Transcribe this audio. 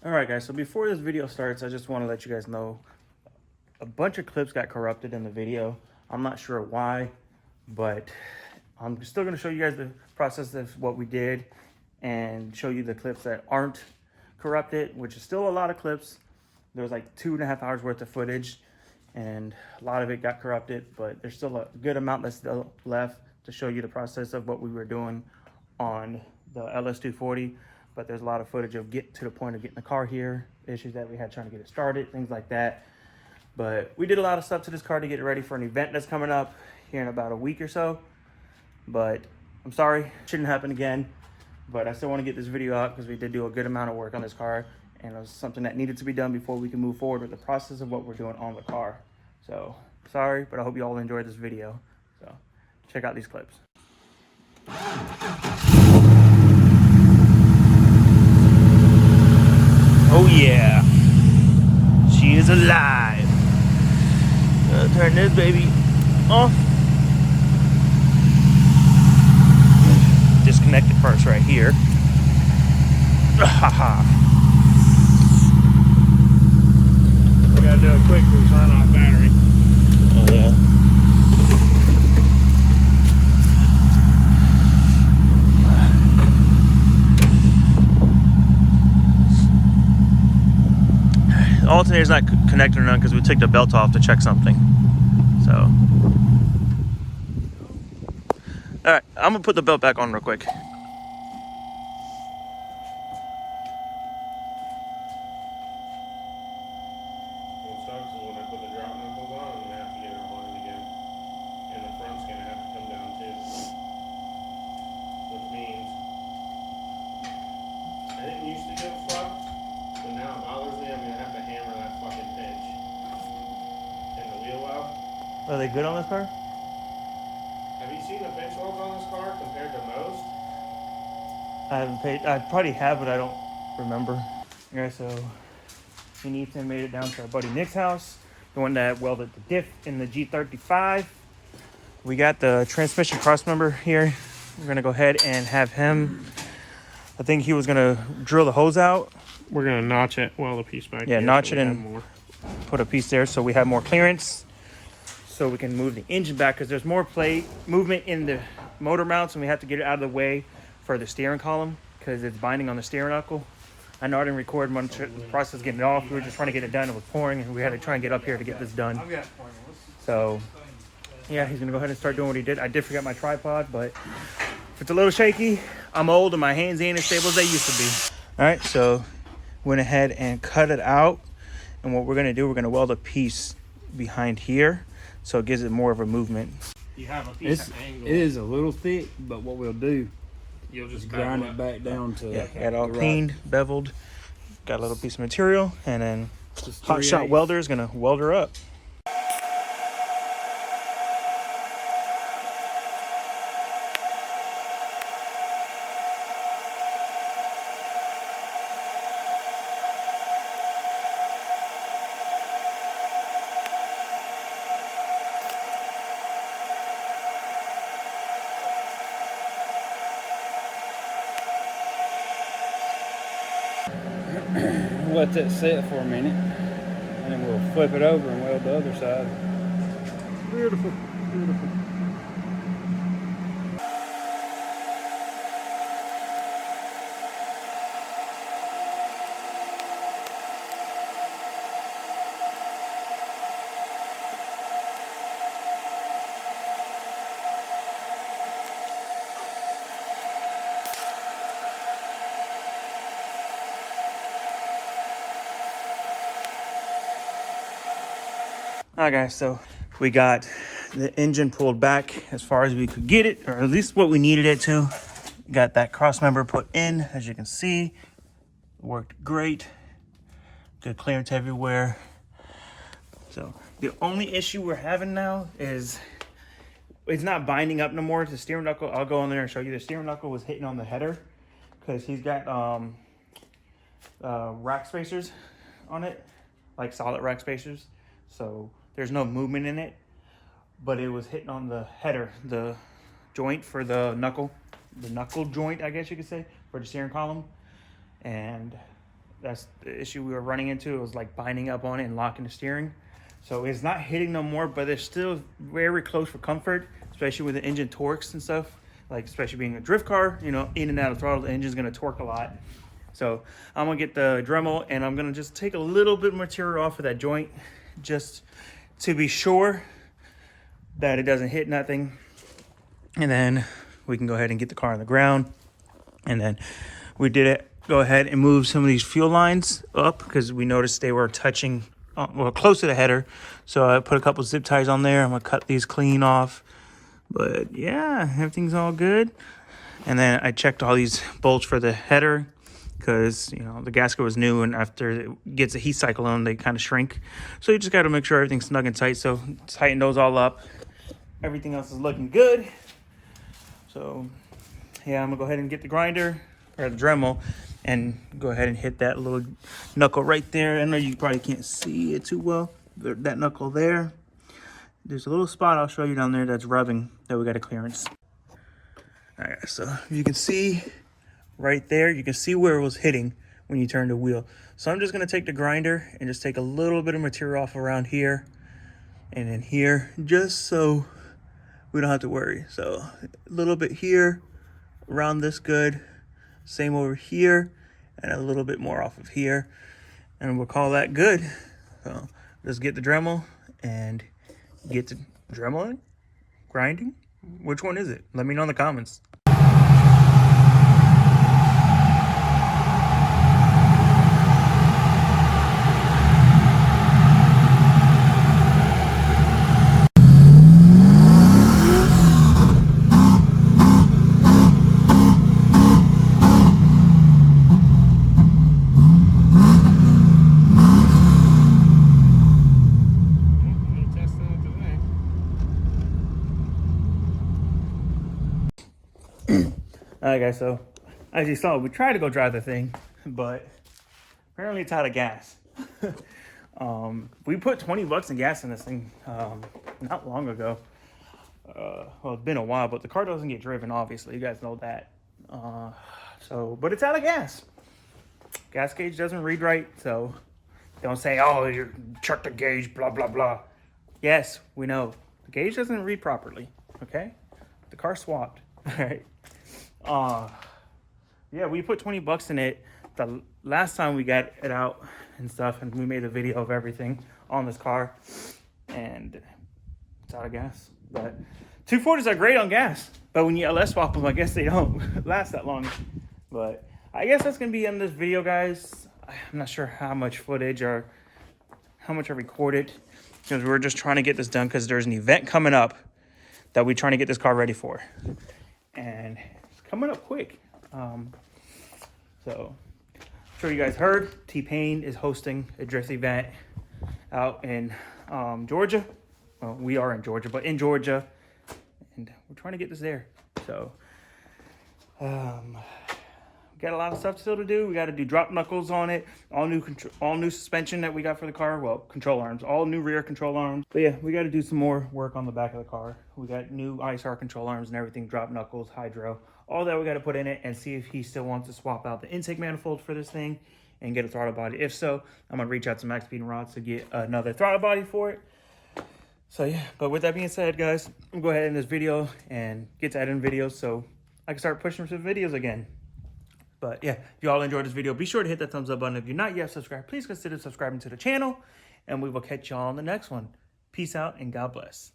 All right, guys, so before this video starts, I just want to let you guys know a bunch of clips got corrupted in the video. I'm not sure why, but I'm still going to show you guys the process of what we did and show you the clips that aren't corrupted, which is still a lot of clips. There was like 2.5 hours worth of footage, and a lot of it got corrupted, but there's still a good amount that's still left to show you the process of what we were doing on the LS240. But there's a lot of footage of get to the point of getting the car here, issues that we had trying to get it started, things like that. But we did a lot of stuff to this car to get it ready for an event that's coming up here in about a week or so. But I'm sorry, it shouldn't happen again. But I still want to get this video out because we did do a good amount of work on this car, and it was something that needed to be done before we can move forward with the process of what we're doing on the car. So sorry, but I hope you all enjoyed this video. So check out these clips. Oh yeah, she is alive. Turn this baby off. Disconnect it first right here. We gotta do it quick because it's running off battery. Oh yeah. The alternator's not connected or none because we took the belt off to check something. So, all right, I'm gonna put the belt back on real quick. What sucks is when I put the drop knuckles on, I'm gonna have to get it aligned again, and the front's gonna have to come down too. Which means I didn't used to give a fuck, but now it bothers me. I'm gonna have to hammer that fucking pinch in the wheel well. Are they good on this car? Have you seen the pinch welds on this car compared to most? I haven't paid. I probably have, but I don't remember. Yeah, so me and Ethan made it down to our buddy Nick's house, the one that welded the diff in the G35. We got the transmission cross member here. We're gonna go ahead and have him. I think he was gonna drill the hose out. We're gonna notch it, weld a piece back. Yeah, notch it and put a piece there so we have more clearance, so we can move the engine back because there's more plate movement in the motor mounts, and we have to get it out of the way for the steering column because it's binding on the steering knuckle. I know I didn't record much the process getting it off. We were just trying to get it done. It was pouring, and we had to try and get up here to get this done. So yeah, he's gonna go ahead and start doing what he did. I did forget my tripod, but if it's a little shaky, I'm old and my hands ain't as stable as they used to be. All right, so went ahead and cut it out, and what we're gonna do, we're gonna weld a piece behind here so it gives it more of a movement. You have a piece of angle. It is a little thick, but what we'll do, You'll just grind it back down to Yeah, got it all the cleaned, beveled, got a little piece of material, and then Just hot shot 3/8. welder is gonna weld her up. Let that sit for a minute, and then we'll flip it over and weld the other side. Beautiful, beautiful. All right, guys, so we got the engine pulled back as far as we could get it, or at least what we needed it to. Got that cross member put in, as you can see. Worked great. Good clearance everywhere. So the only issue we're having now is it's not binding up no more. The steering knuckle, I'll go in there and show you. The steering knuckle was hitting on the header because he's got rack spacers on it, like solid rack spacers. So there's no movement in it, but it was hitting on the header, the joint for the knuckle joint, I guess you could say, for the steering column. And That's the issue we were running into. It was like binding up on it and locking the steering. So it's not hitting no more, but it's still very close for comfort, especially with the engine torques and stuff. Like, especially being a drift car, you know, in and out of throttle, the engine's gonna torque a lot. So I'm gonna get the Dremel and I'm gonna just take a little bit of material off of that joint just to be sure that it doesn't hit nothing. And then we can go ahead and get the car on the ground. And then we did it. Go ahead and move some of these fuel lines up because we noticed they were touching, well, close to the header. So I put a couple zip ties on there. I'm gonna cut these clean off. But yeah, everything's all good. And then I checked all these bolts for the header because, you know, the gasket was new, and after it gets a heat cycle on, they kind of shrink. So you just got to make sure everything's snug and tight. So tighten those all up. Everything else is looking good. So yeah, I'm gonna go ahead and get the grinder or the Dremel and go ahead and hit that little knuckle right there. I know you probably can't see it too well, but that knuckle there. There's a little spot I'll show you down there that's rubbing that we got a clearance. All right, so you can see right there, you can see where it was hitting when you turn the wheel. So I'm just gonna take the grinder and just take a little bit of material off around here and then here, just so we don't have to worry. So a little bit here, around this good, same over here, and a little bit more off of here, and we'll call that good. So let's get the Dremel and get the Dremeling, grinding. Which one is it? Let me know in the comments. Alright guys, so as you saw, we tried to go drive the thing, but apparently it's out of gas. We put 20 bucks in gas in this thing not long ago. Well, it's been a while, but the car doesn't get driven, obviously. You guys know that. But it's out of gas. Gas gauge doesn't read right, so don't say, oh, you check the gauge, blah, blah, blah. Yes, we know. The gauge doesn't read properly, okay? The car swapped, all right? Yeah, we put 20 bucks in it the last time we got it out and stuff, and we made a video of everything on this car, and it's out of gas. But 240s are great on gas, but when you LS swap them, I guess they don't last that long. But I guess that's gonna be in this video, guys. I'm not sure how much footage or how much I recorded, because we're just trying to get this done because there's an event coming up that we're trying to get this car ready for, and coming up quick. So I'm sure you guys heard T-Pain is hosting a drift event out in Georgia. Well, we are in Georgia, but in Georgia, and we're trying to get this there. So we got a lot of stuff still to do. We got to do drop knuckles on it, all new suspension that we got for the car. Well, control arms, all new rear control arms. But yeah, we got to do some more work on the back of the car. We got new ISR control arms and everything, drop knuckles, hydro, all that we got to put in it, and see if he still wants to swap out the intake manifold for this thing and get a throttle body. If so, I'm gonna reach out to Max Speed and Rods to get another throttle body for it. So yeah, but with that being said, guys, I'm gonna go ahead and end this video and get to editing videos so I can start pushing some videos again. But yeah, if you all enjoyed this video, be sure to hit that thumbs up button. If you're not yet subscribed, please consider subscribing to the channel, and we will catch y'all on the next one. Peace out and God bless.